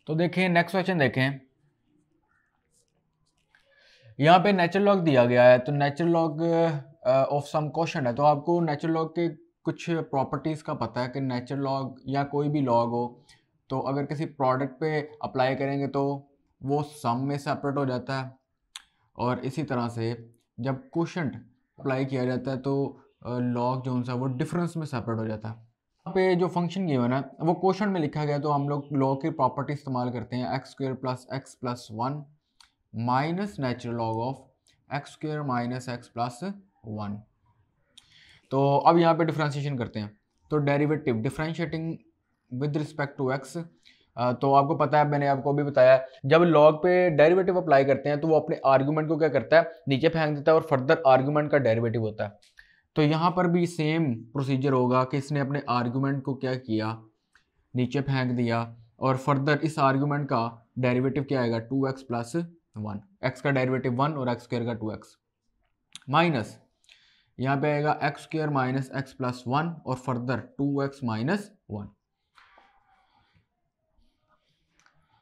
तो देखें next question देखें, यहाँ पे नेचुरल लॉग दिया गया है, तो natural log of some question है, तो आपको नेचुरल लॉग के कुछ प्रॉपर्टीज़ का पता है कि नेचुरल लॉग या कोई भी लॉग हो तो अगर किसी प्रोडक्ट पे अप्लाई करेंगे तो वो सम में सेपरेट हो जाता है, और इसी तरह से जब क्वोशंट अप्लाई किया जाता है तो लॉग जो सा वो डिफरेंस में सेपरेट हो जाता है। यहाँ पे जो फंक्शन गिवन है वो क्वोशंट में लिखा गया, तो हम लोग लॉग की प्रॉपर्टी इस्तेमाल करते हैं, x square plus x plus one minus natural log of x square minus x plus one. तो अब यहाँ पे डिफ्रेंशिएशन करते हैं, तो derivative differentiating with respect to x, तो आपको पता है, मैंने आपको भी बताया, जब लॉग पे डेरिवेटिव अप्लाई करते हैं तो वो अपने आर्गुमेंट को क्या करता है, नीचे फेंक देता है और फर्दर आर्गुमेंट का डेरिवेटिव होता है। तो यहाँ पर भी सेम प्रोसीजर होगा कि इसने अपने आर्गुमेंट को क्या किया, नीचे फेंक दिया, और फर्दर इस आर्गुमेंट का डेरिवेटिव क्या आएगा, 2x प्लस वन, एक्स का डेरिवेटिव 1 और एक्स स्क्वायर का 2x, माइनस यहाँ पे आएगा x square minus x plus one और फर्दर 2x माइनस वन।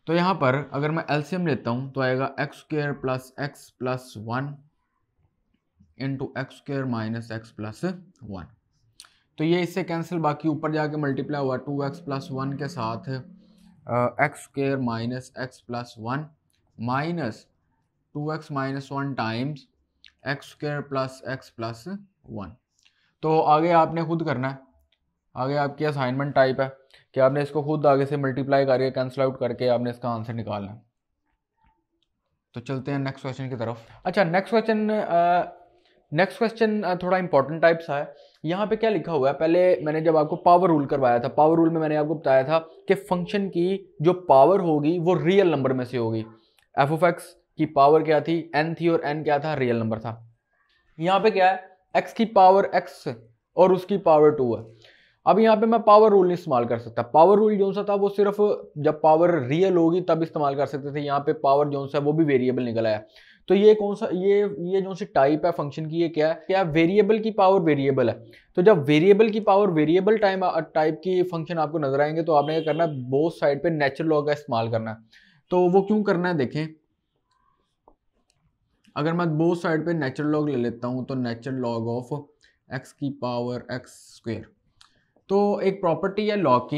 तो यहाँ पर अगर मैं एलसीएम लेता हूँ तो आएगा x square plus one into x square minus x plus one. तो ये इससे कैंसिल, बाकी ऊपर जाके मल्टीप्लाई हुआ 2x प्लस वन के साथ x square minus x plus one minus 2x minus one times x square plus x plus one. तो आगे आपने खुद करना है, आगे आपकी असाइनमेंट टाइप है कि आपने इसको खुद आगे से मल्टीप्लाई करके कैंसिल आउट करके आपने इसका आंसर निकालना है। तो चलते हैं नेक्स्ट क्वेश्चन की तरफ। अच्छा, नेक्स्ट क्वेश्चन थोड़ा इंपॉर्टेंट टाइप सा है। यहाँ पे क्या लिखा हुआ है, पहले मैंने जब आपको पावर रूल करवाया था, पावर रूल में मैंने आपको बताया था कि फंक्शन की जो पावर होगी वो रियल नंबर में से होगी। एफ ऑफ एक्स की पावर क्या थी, एन थी, और एन क्या था, रियल नंबर था। यहाँ पे क्या है, एक्स की पावर एक्स और उसकी पावर टू है। अब यहाँ पे मैं पावर रूल नहीं इस्तेमाल कर सकता, पावर रूल जो सा था वो सिर्फ जब पावर रियल होगी तब इस्तेमाल कर सकते थे। यहाँ पे पावर जो सा वो भी वेरिएबल निकल आया। तो ये कौन सा, ये जो सी टाइप है फंक्शन की, ये क्या है, क्या वेरिएबल की पावर वेरिएबल है। तो जब वेरिएबल की पावर वेरिएबल टाइप की फंक्शन आपको नजर आएंगे तो आपने क्या करना है, बोथ साइड पे नेचुरल लॉग का इस्तेमाल करना है। तो वो क्यों करना है देखें, अगर मैं बोथ साइड पे नेचुरल लॉग ले लेता हूं तो नेचुरल लॉग ऑफ एक्स की पावर एक्स स्क्वायर, तो एक प्रॉपर्टी है लॉग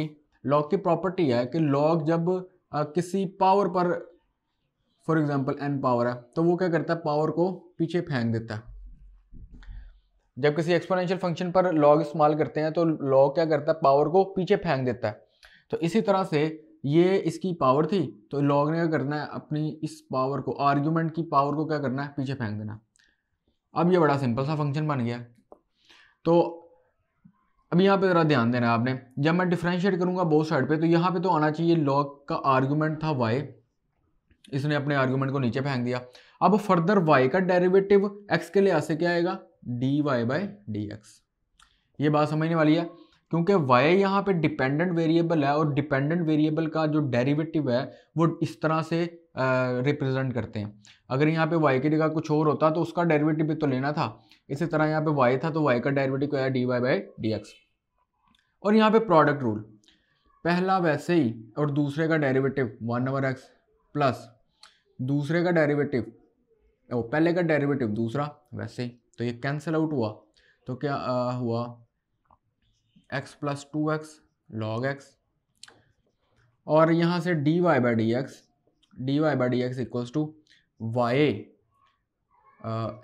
की प्रॉपर्टी है कि लॉग जब किसी पावर पर, फॉर एग्जांपल n पावर है, तो वो क्या करता है, पावर को पीछे फेंक देता है। जब किसी एक्सपोनेंशियल फंक्शन पर लॉग इस्तेमाल करते हैं तो लॉग क्या करता है, पावर को पीछे फेंक देता है। तो इसी तरह से ये इसकी पावर थी, तो लॉग ने क्या करना है, अपनी इस पावर को, आर्ग्यूमेंट की पावर को क्या करना है, पीछे फेंक देना। अब ये बड़ा सिंपल सा फंक्शन बन गया। तो अब यहाँ पे जरा ध्यान देना है आपने, जब मैं डिफरेंशिएट करूंगा बोथ साइड पे तो यहाँ पे तो आना चाहिए लॉग का आर्गुमेंट था y, इसने अपने आर्गुमेंट को नीचे फेंक दिया। अब फर्दर y का डेरिवेटिव x के लिहाज से क्या आएगा, dy बाई डी एक्स। ये बात समझने वाली है, क्योंकि y यहाँ पे डिपेंडेंट वेरिएबल है और डिपेंडेंट वेरिएबल का जो डेरिवेटिव है वो इस तरह से रिप्रेजेंट करते हैं। अगर यहाँ पे y की जगह कुछ और होता तो उसका डेरिवेटिव भी तो लेना था। इसी तरह यहाँ पे y था तो y का डेरिवेटिव क्या है, dy बाई डी एक्स। और यहाँ पे प्रोडक्ट रूल, पहला वैसे ही और दूसरे का डेरिवेटिव 1/x प्लस दूसरे का डेरिवेटिव, पहले का डेरिवेटिव दूसरा वैसे ही, तो ये कैंसिल आउट हुआ। तो क्या हुआ, x plus 2x log x, और यहाँ से dy by d x equals to y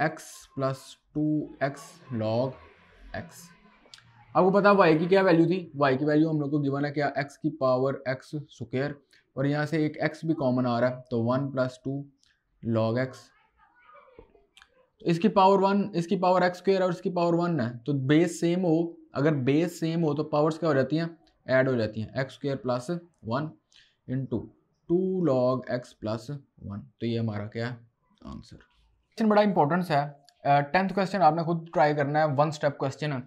x plus 2x log x। आपको पता है y की क्या वैल्यू थी, y की वैल्यू हम लोग को गिवन है क्या, x की पावर x स्क्वायर, और यहाँ से एक x भी कॉमन आ रहा है तो 1 प्लस 2 लॉग x। इसकी पावर 1, इसकी पावर x स्क्वायर और इसकी पावर 1 है, तो बेस सेम हो, अगर बेस सेम हो तो पावर्स क्या हो जाती हैं, ऐड हो जाती हैं, x square plus 1 into 2 log x plus 1। तो ये हमारा क्या है आंसर। क्वेश्चन बड़ा इंपॉर्टेंस है, 10th क्वेश्चन आपने खुद ट्राई करना है, 1 स्टेप क्वेश्चन है।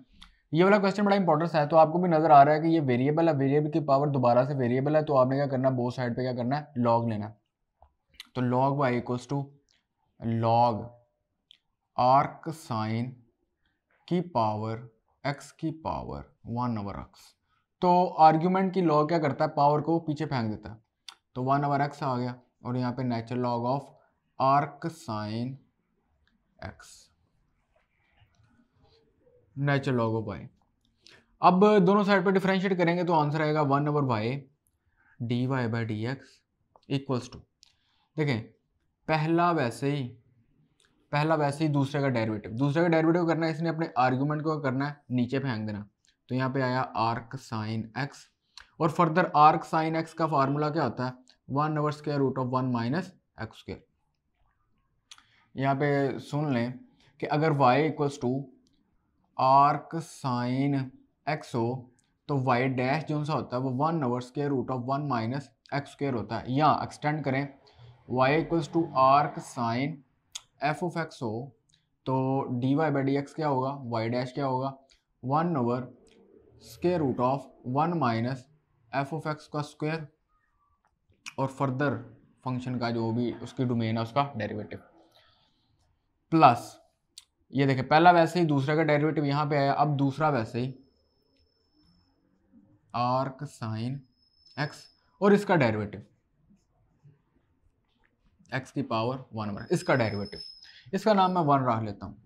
ये वाला क्वेश्चन बड़ा इंपॉर्टेंस है, तो आपको भी नजर आ रहा है कि ये वेरिएबल है, वेरिएबल की पावर दोबारा से वेरिएबल है, तो आपने क्या करना है, बोथ साइड पे क्या करना है, लॉग लेना है। तो log y equals to log arc sine की पावर एक्स की पावर 1/x। तो आर्ग्यूमेंट की लॉग क्या करता है, पावर को पीछे फेंक देता है। तो 1/x आ गया, और यहाँ पे natural log of arc sine x, natural log of y। अब दोनों साइड पर डिफरेंशिएट करेंगे तो आंसर आएगा 1/y dy/dx इक्वल्स टू, देखें पहला वैसे ही दूसरे का डेरिवेटिव करना है, इसने अपने आर्गुमेंट को करना है नीचे फेंक देना। तो यहाँ पे आया आर्क साइन x, और फर्दर आर्क साइन x का फार्मूला क्या होता है, 1/√1 - x²। यहाँ पे सुन लें कि अगर y equals to arc sine x हो तो y डैश जो सा होता है वो 1/√1 - x² होता है। या एक्सटेंड करें, y equals to arc sine f(x) हो तो dy/dx क्या होगा, y डैश क्या होगा, 1/√1 - f(x²), और फर्दर फंक्शन का जो भी उसकी डोमेन है उसका डेरिवेटिव, प्लस ये देखें पहला वैसे ही दूसरे का डेरिवेटिव यहाँ पे आया, अब दूसरा वैसे ही आर्क साइन x और इसका डेरिवेटिव x⁻1, इसका डेरिवेटिव, इसका नाम मैं 1 रख लेता हूँ,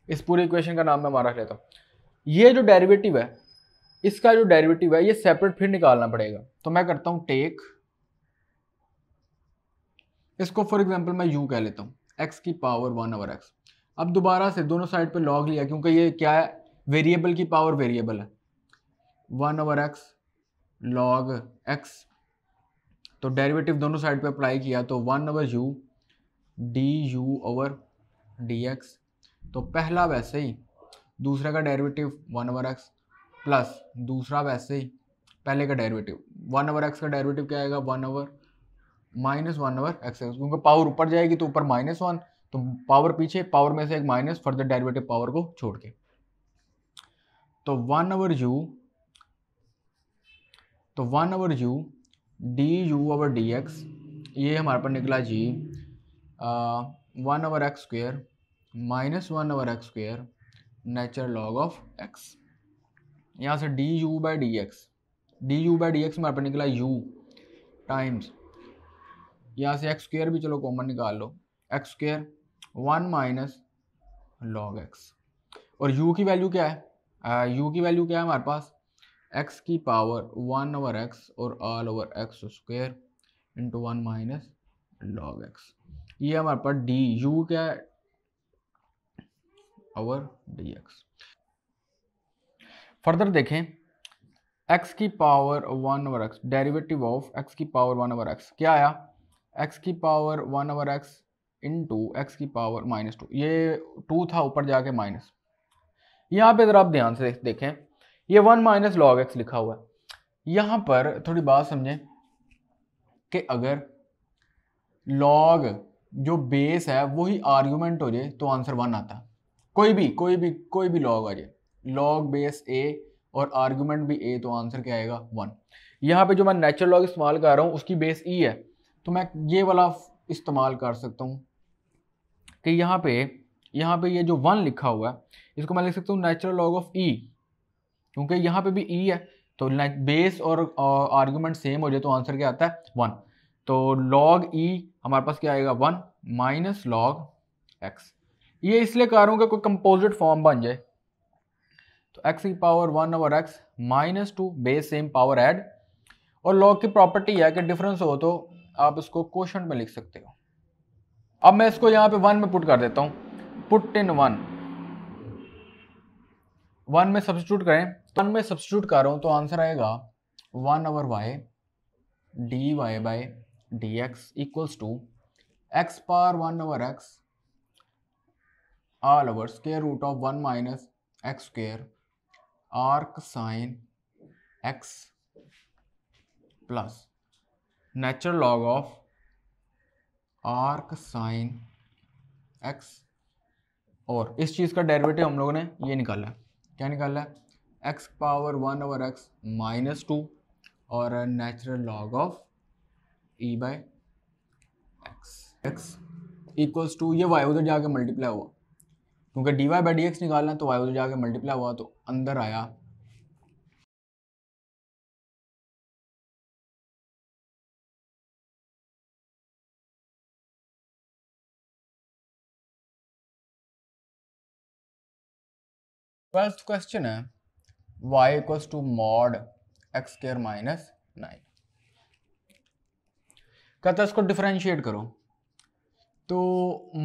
इस पूरी इक्वेशन का नाम मैं 1 रख लेता हूँ। ये जो डेरिवेटिव है, इसका जो डेरिवेटिव है ये सेपरेट फिर निकालना पड़ेगा। तो मैं करता हूँ टेक, इसको फॉर एग्जांपल मैं u कह लेता हूँ, x⁻1/x। अब दोबारा से दोनों साइड पे लॉग लिया, क्योंकि ये क्या है, वेरिएबल की पावर वेरिएबल है, 1/x log x। तो डेरिवेटिव दोनों साइड पे अप्लाई किया तो 1/u du/dx। तो पहला वैसे ही दूसरे का डेरिवेटिव 1/x प्लस दूसरा वैसे ही पहले का डेरिवेटिव 1/x का डेरिवेटिव क्या आएगा, 1/(-1/x), क्योंकि पावर ऊपर जाएगी तो ऊपर -1, तो पावर पीछे, पावर में से एक माइनस, फर्दर डेरिवेटिव पावर को छोड़ के, तो 1/u du/dx, ये हमारे पास निकला जी 1/x² - 1/x² natural log of x। यहाँ से du/dx हमारे पास निकला u टाइम्स, यहाँ से x² भी चलो कॉमन निकाल लो, x² 1 - log x, और u की वैल्यू क्या है, हमारे पास x⁻1/x और all/x² इंटू 1 - log x। ये हमारे पास du क्या है, ओवर dx। फर्दर देखें x⁻1/x, डेरिवेटिव ऑफ x⁻1/x क्या आया, x⁻1/x इंटू x⁻−2, ये 2 था ऊपर जाके माइनस। यहाँ पे जरा आप ध्यान से देखें, ये 1 - log x लिखा हुआ है। यहाँ पर थोड़ी बात समझें कि अगर log जो बेस है वही आर्गुमेंट हो जाए तो आंसर 1 आता है। कोई भी लॉग आ जाए, लॉग बेस a और आर्गुमेंट भी a, तो आंसर क्या आएगा 1। यहाँ पे जो मैं नेचुरल लॉग इस्तेमाल कर रहा हूँ उसकी बेस e है, तो मैं ये वाला इस्तेमाल कर सकता हूँ कि यहाँ पे ये जो 1 लिखा हुआ है इसको मैं लिख सकता हूँ नेचुरल लॉग ऑफ e, क्योंकि यहाँ पे भी e है, तो बेस और आर्गुमेंट सेम हो जाए तो आंसर क्या आता है 1। तो log e हमारे पास क्या आएगा 1 - log x। ये इसलिए कर रहा हूँ कि कोई कंपोजिट फॉर्म बन जाए, तो x⁻1/x -2 base same power add, और log की प्रॉपर्टी है कि डिफरेंस हो तो आप इसको क्वोशंट में लिख सकते हो। अब मैं इसको यहाँ पे 1 में पुट कर देता हूँ, पुट इन 1 में सब्स्टिट्यूट करें, तो 1 में सब्स्टिट्यूट कर रहा हूँ तो आंसर आएगा 1/y dy/dx equals to x⁻1/x all/(1 - x²) arc sine x plus natural log of arc sine x, और इस चीज़ का डेरिवेटिव हम लोगों ने ये निकाला है, क्या निकाला है, x⁻1/x -2 और natural log of e/x equals to, ये y उधर जाके मल्टीप्लाई हुआ, क्योंकि dy/dx निकालना है तो y उधर जाके मल्टीप्लाई हुआ तो अंदर आया 12th क्वेश्चन है y equals to mod x square minus 9। कहता है इसको डिफरेंशिएट करो। तो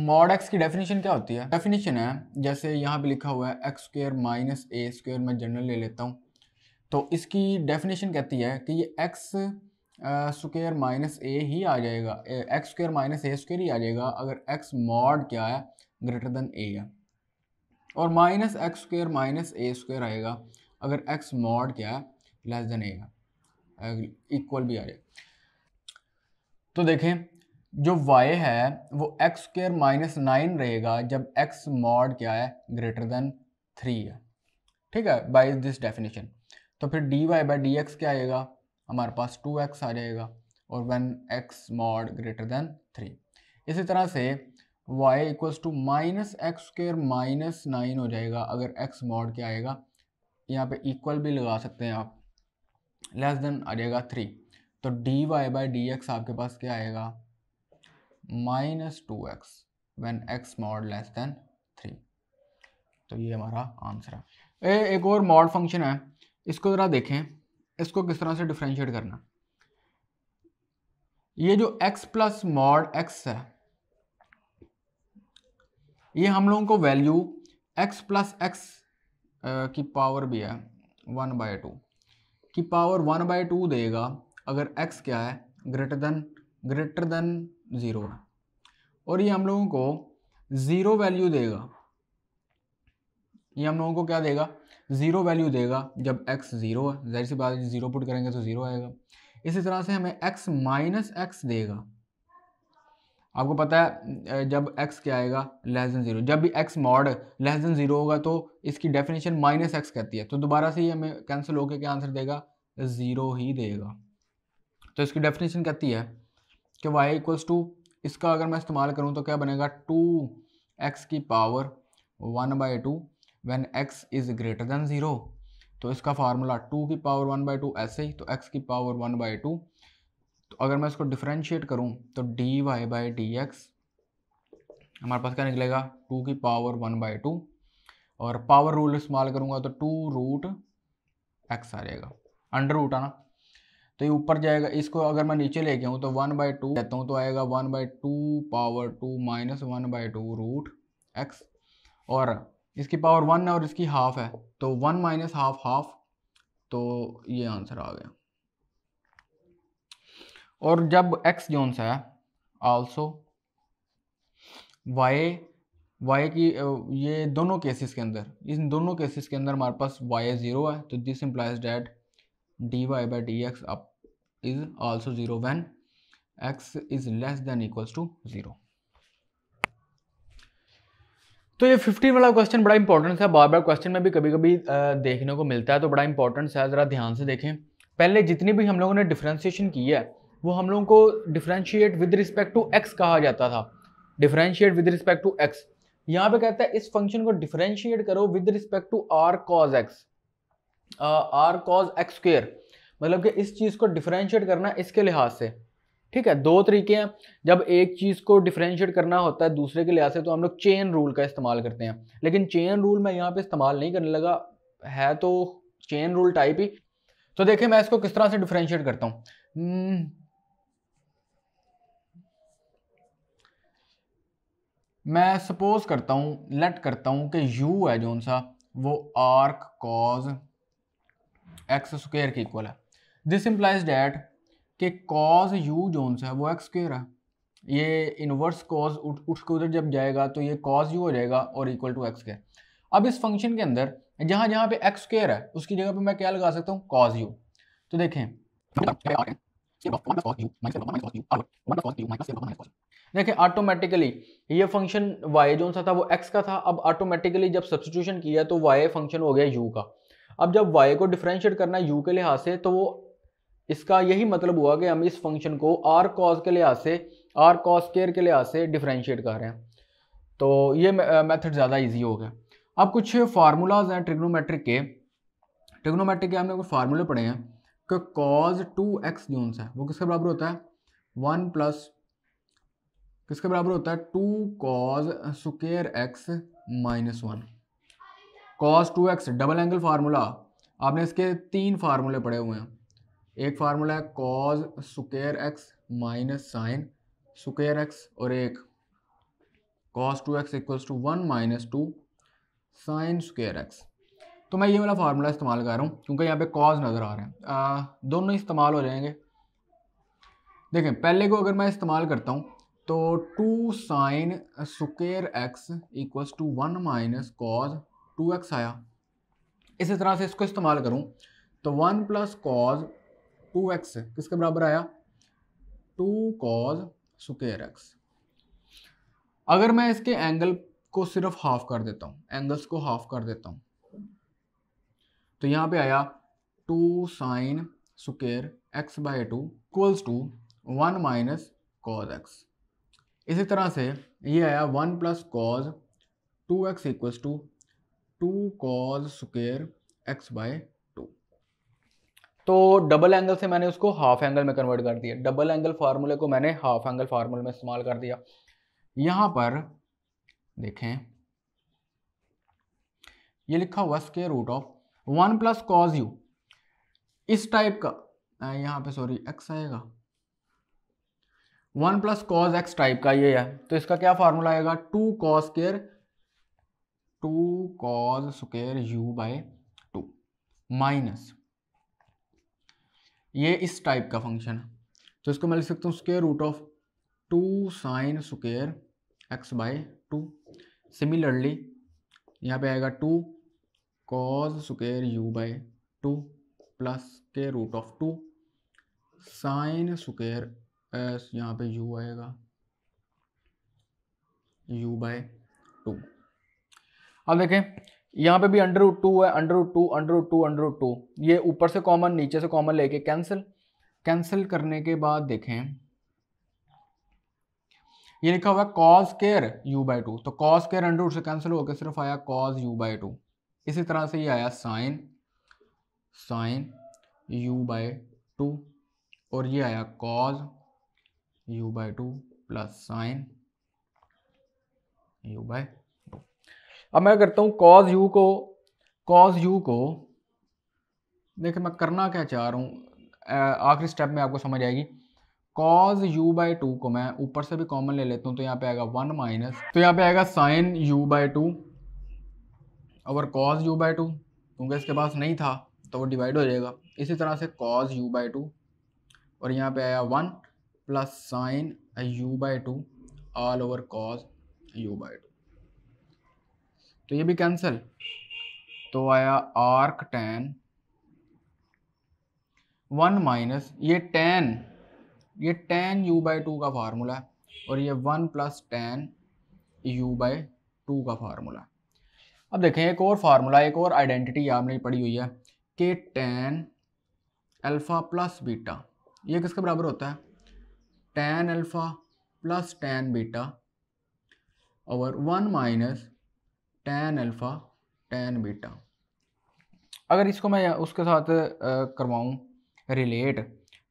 मॉड एक्स की डेफिनेशन क्या होती है? डेफिनेशन है जैसे यहाँ पे लिखा हुआ है एक्स स्क्वायर माइनस ए स्क्वायर, मैं जनरल ले लेता हूँ। तो इसकी डेफिनेशन कहती है कि ये एक्स स्क्वायर माइनस ए ही आ जाएगा, एक्स स्क्वायर माइनस ए स्क्वायर ही आ जाएगा अगर एक्स मॉड क्या है, ग्रेटर देन ए है। और माइनस एक्स स्क्वायर माइनस ए स्क्वायर आएगा अगर एक्स मॉड क्या है, लेस देन ए है, इक्वल भी आ जाएगा। तो देखें जो y है वो एक्स स्क्वायर माइनस 9 रहेगा जब x मॉड क्या है, ग्रेटर देन 3 है। ठीक है, बाय दिस डेफिनेशन। तो फिर dy बाई डी एक्स क्या आएगा, हमारे पास 2x आ जाएगा, और when x mod greater than 3। इसी तरह से y equals to minus x square minus 9 हो जाएगा अगर x मॉड क्या आएगा, यहाँ पे इक्वल भी लगा सकते हैं आप, लेस देन आ जाएगा 3। तो dy बाई डी एक्स आपके पास क्या आएगा, minus 2x when x mod less than 3। तो ये हमारा आंसर है। एक और मॉड फंक्शन है, इसको ज़रा देखें, इसको किस तरह से डिफरेंशिएट करना। ये जो x प्लस मॉड x है, ये हम लोगों को वैल्यू x प्लस एक्स की पावर भी है 1/2 की पावर 1/2 देगा अगर x क्या है, ग्रेटर देन 0 है। और ये हम लोगों को 0 वैल्यू देगा, ये हम लोगों को क्या देगा, 0 वैल्यू देगा जब x 0 है। जाहिर सी बात है 0 पुट करेंगे तो 0 आएगा। इसी तरह से हमें x माइनस एक्स देगा, आपको पता है जब x क्या आएगा, लेस देन 0। जब भी x मॉड लेस देन 0 होगा तो इसकी डेफिनेशन माइनस एक्स कहती है। तो दोबारा से ही हमें कैंसिल होकर क्या आंसर देगा, 0 ही देगा। तो इसकी डेफिनेशन कहती है कि y इक्वल्स टू, इसका अगर मैं इस्तेमाल करूँ तो क्या बनेगा, 2x की power 1/2 when x is greater than 0। तो इसका फार्मूला 2 की पावर 1/2 ऐसे ही, तो x की पावर 1/2। तो अगर मैं इसको डिफरेंशिएट करूँ तो dy बाई डी एक्स हमारे पास क्या निकलेगा, 2 की पावर 1/2, और पावर रूल इस्तेमाल करूँगा तो 2 रूट एक्स आ जाएगा, अंडर रूट आना। तो ये ऊपर जाएगा, इसको अगर मैं नीचे लेके आऊँ तो 1/2 लेता हूँ तो आएगा 1/2 पावर 2 माइनस 1/2 रूट एक्स, और इसकी पावर 1 है और इसकी हाफ है तो 1 माइनस हाफ हाफ, तो ये आंसर आ गया। और जब x जोन सा है आल्सो y की ये दोनों केसेस के अंदर, इन दोनों केसेस के अंदर हमारे पास y 0 है, तो this implies that dy by d x up is also 0 when x is less than equals to 0। तो ये 15 वाला क्वेश्चन बड़ा इंपॉर्टेंट है, बार बार क्वेश्चन में भी कभी कभी देखने को मिलता है, तो बड़ा इंपॉर्टेंट है, ज़रा ध्यान से देखें। पहले जितनी भी हम लोगों ने डिफरेंशिएशन की है वो हम लोगों को differentiate with respect to x कहा जाता था, differentiate with respect to x. यहाँ पे कहता है इस फंक्शन को डिफरेंशिएट करो with respect to r cos x, r cos x square, मतलब कि इस चीज़ को डिफरेंशिएट करना इसके लिहाज से। ठीक है, दो तरीके हैं, जब एक चीज़ को डिफरेंशिएट करना होता है दूसरे के लिहाज से तो हम लोग चेन रूल का इस्तेमाल करते हैं, लेकिन चेन रूल मैं यहाँ पे इस्तेमाल नहीं करने लगा, है तो चेन रूल टाइप ही। तो देखिए मैं इसको किस तरह से डिफरेंशिएट करता हूँ। मैं सपोज करता हूँ, लेट करता हूँ कि u है जोन सा वो आर्क कॉज एक्स स्क्वेयर के इक्वल है। दिस इम्प्लाइज डैट कि कॉज u जोन सा है वो एक्स स्क्वेयर है, ये इनवर्स कॉज उठ के उधर जब जाएगा तो ये कॉज u हो जाएगा और इक्वल टू एक्स स्क्वेयर। अब इस फंक्शन के अंदर जहाँ जहाँ पे एक्स स्क्वेयर है उसकी जगह पे मैं क्या लगा सकता हूँ, कॉज u। तो देखें देखिए ऑटोमेटिकली ये फंक्शन y जो सा था वो x का था, अब ऑटोमेटिकली जब सब्स्टिट्यूशन किया तो y फंक्शन हो गया u का। अब जब y को डिफरेंशिएट करना है u के लिहाज से तो वो इसका यही मतलब हुआ कि हम इस फंक्शन को r cos के लिहाज से, r cos स्क्वायर के लिहाज से डिफरेंशिएट कर रहे हैं। तो ये मेथड ज़्यादा ईजी हो गया। अब कुछ फार्मूलाज हैं ट्रिग्नोमेट्रिक के हमने कुछ फार्मूले पढ़े हैं कि cos 2x जोन सा है वो किसके बराबर होता है, 1 प्लस किसके बराबर होता है, 2 cos square x minus 1। cos 2x double angle formula, आपने इसके 3 फार्मूले पढ़े हुए हैं। एक फार्मूला है cos square x minus sin square x, और एक cos 2x equals to 1 minus 2 sin square x। तो मैं ये वाला फार्मूला इस्तेमाल कर रहा हूँ क्योंकि यहाँ पे cos नज़र आ रहे हैं, दोनों इस्तेमाल हो जाएंगे। देखें, पहले को अगर मैं इस्तेमाल करता हूँ तो 2 sin square x equals to 1 minus cos 2x आया। इसी तरह से इसको इस्तेमाल करूँ तो 1 प्लस cos 2x किसके बराबर आया, 2 cos स्क्वायर x। अगर मैं इसके एंगल को सिर्फ हाफ कर देता हूँ, एंगल्स को हाफ कर देता हूँ, तो यहाँ पे आया 2 sin square x by 2 equals to 1 minus cos x। इसी तरह से ये आया 1 plus cos 2x equals to 2 cos square x by 2। तो डबल एंगल से मैंने उसको हाफ एंगल में कन्वर्ट कर दिया, डबल एंगल फार्मूले को मैंने हाफ एंगल फार्मूले में इस्तेमाल कर दिया। यहाँ पर देखें ये लिखा हुआ square root of 1 plus cos u, इस टाइप का, यहाँ पे सॉरी x आएगा, 1 प्लस कॉज x टाइप का ये है, तो इसका क्या फार्मूला आएगा, 2 cos square u by 2 minus ये इस टाइप का फंक्शन है, तो इसको मैं लिख सकता हूँ square root of 2 sin square x by 2। Similarly यहाँ पे आएगा 2 cos square u by 2 plus square root of 2 sin square, यहाँ पे u आएगा u बाई 2। अब देखें यहाँ पे भी अंडर रूट 2 है, under root 2 under root 2 under root 2, ये ऊपर से कॉमन नीचे से कॉमन लेके कैंसिल करने के बाद देखें ये लिखा हुआ है कॉस स्क्वायर u बाई 2, तो कॉस स्क्वायर अंडर रूट से कैंसिल होकर सिर्फ आया कॉस u बाई 2। इसी तरह से ये आया साइन u बाई 2, और ये आया cos u by 2 plus sign u by 2। अब मैं करता हूँ कॉस u को देखिए मैं करना क्या चाह रहा हूँ, आखिरी स्टेप में आपको समझ आएगी। कॉस u बाई 2 को मैं ऊपर से भी कॉमन ले लेता हूँ, तो यहाँ पे आएगा 1 माइनस, तो यहाँ पे आएगा साइन u बाई 2 और कॉस u बाई 2, क्योंकि इसके पास नहीं था तो वो डिवाइड हो जाएगा। इसी तरह से कॉस u बाई 2, और यहाँ पे आया 1 plus sign u by 2 all over cos u by 2, तो ये भी कैंसिल, तो आया आर्क टैन 1 माइनस ये टैन u बाई 2 का फार्मूला है, और ये 1 प्लस टैन u बाई 2 का फार्मूला है। अब देखें एक और फार्मूला, एक और आइडेंटिटी आपने पढ़ी हुई है कि टैन अल्फ़ा प्लस बीटा, ये किसके बराबर होता है, tan alpha plus tan beta over 1 minus tan alpha tan beta. अगर इसको मैं उसके साथ करवाऊँ रिलेट,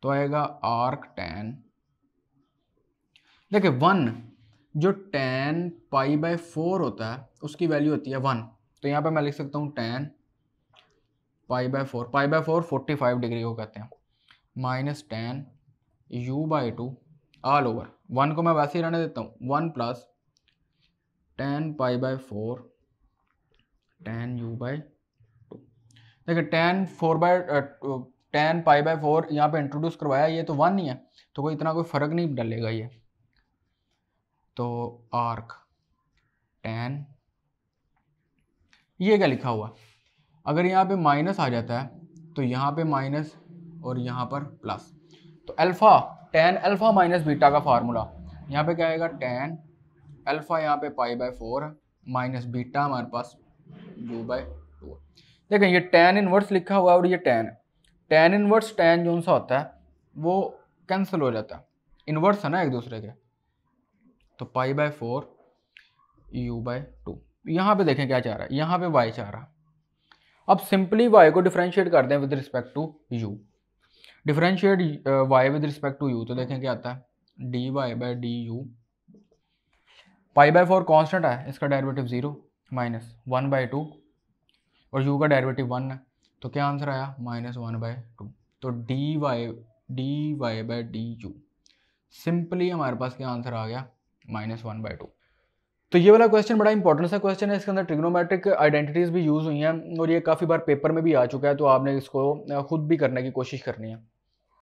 तो आएगा आर्क टैन, देखिए 1 जो टैन पाई बाई 4 होता है उसकी वैल्यू होती है 1, तो यहाँ पे मैं लिख सकता हूँ टैन पाई बाई 4 45 डिग्री को कहते हैं, minus tan u by 2 all over 1 को मैं वैसे ही रहने देता हूँ 1 plus tan pi by 4 tan u by 2। देखिए टैन पाई बाई 4 यहाँ पे इंट्रोड्यूस करवाया, ये तो 1 ही है तो कोई इतना कोई फ़र्क नहीं डालेगा ये, तो आर्क टैन, ये क्या लिखा हुआ, अगर यहाँ पे माइनस आ जाता है तो यहाँ पे माइनस और यहाँ पर प्लस, तो alpha tan alpha minus beta का फार्मूला यहाँ पे क्या आएगा, टैन अल्फ़ा यहाँ पे पाई बाई 4 माइनस बीटा हमारे पास u बाई 2। देखें ये टैन इनवर्स लिखा हुआ है और ये टैन इनवर्स टैन जो सा होता है वो कैंसिल हो जाता है, इनवर्स है ना एक दूसरे के, तो पाई बाई 4 u बाई 2। यहाँ पे देखें क्या चाह रहा है, यहाँ पे y चाह रहा है। अब सिंपली y को डिफरेंशिएट कर दें with respect to u, differentiate y with respect to u, तो देखें क्या आता है, dy by du, pi by 4 constant है, इसका डेरिवेटिव 0 माइनस 1 बाई 2 और u का डेरिवेटिव 1 है, तो क्या आंसर आया -1/2। तो dy/du सिंपली हमारे पास क्या आंसर आ गया -1/2। तो ये वाला क्वेश्चन बड़ा इंपॉर्टेंट सा क्वेश्चन है, इसके अंदर ट्रिग्नोमेट्रिक आइडेंटिटीज़ भी यूज़ हुई हैं और ये काफ़ी बार पेपर में भी आ चुका है, तो आपने इसको खुद भी करने की कोशिश करनी है।